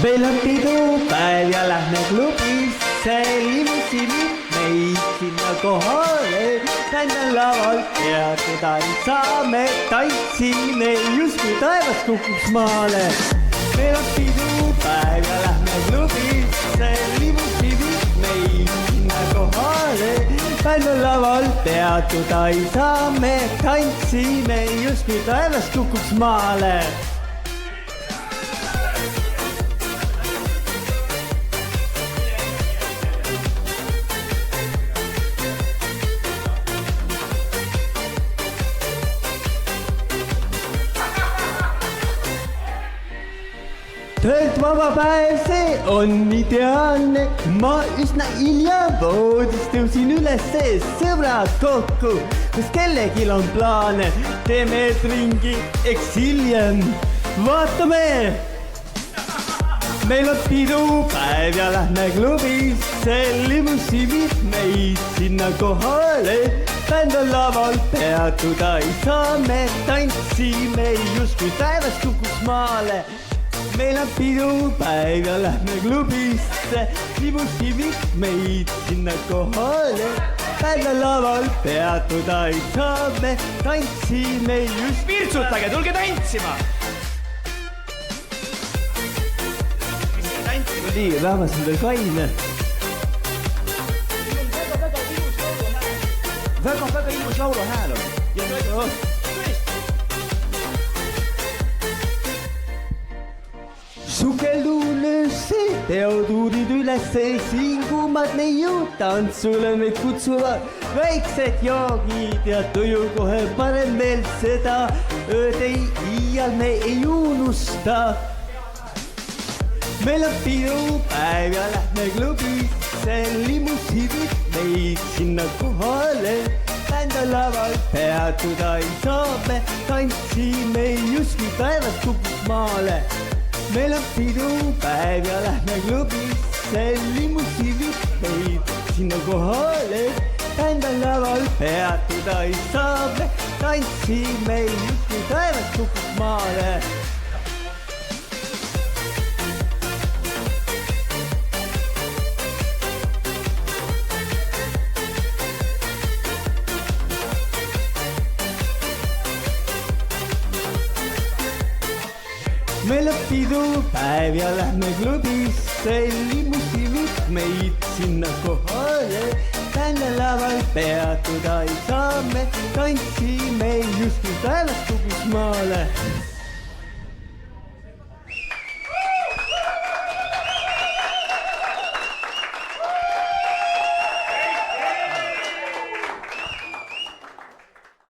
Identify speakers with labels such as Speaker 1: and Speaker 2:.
Speaker 1: meil on pidupäev ja lähme klubisse, limusiini meid sinna kohale. Täna laval teatada ei saame, tantsime justkui taevas kukuks maale. Meil on pidupäev ja lähme klubisse, limusiini meid sinna kohale. Täna laval teatada ei saame, tantsime justkui taevas kukuks maale. Töölt vaba päev, see on ideaalne, ma üsna hilja voodist tõusin ülesse, sõbrad kokku, kas kellelgi on plaane, teeme ringi, eks hiljem vaatame. Meil on pidupäev ja lähme klubisse, limusiinid meid sinna kohale. Täna laval peatuda ei saame, tantsime justkui taevas kukuks maale. Meil on pidupäev ja lähme klubisse, limusiinid meid sinna kohale. Täna laval peatuda ei saame, tantsime just...
Speaker 2: Virtsutage, tulge tantsima!
Speaker 1: Nii, rahvas on veel kaine.
Speaker 2: Väga ilmus laulu hääl on. Ja tõesti.
Speaker 1: Sukeldunesse, teotuurid ülesse, siin kummad neiu tantsule meid kutsuvad. Väiksed joogid ja tuju kohe parem veel seda, ööd ei iial me ei unusta. Meil on pidupäev ja lähme klubisse, limusiinid meid sinna kohale. Täna laval peatuda ei saame, tantsime justkui taevas kukuks maale. Meil on pidupäev ja lähme klubisse, limusiinid meid sinna kohale. Täna laval peatuda ei saame, tantsime justkui taevas kukuks maale. Meil on pidupäev ja lähme klubisse, limusiinid meid sinna kohale. Täna laval peatuda ei saame, tantsime justkui taevas kukuks maale.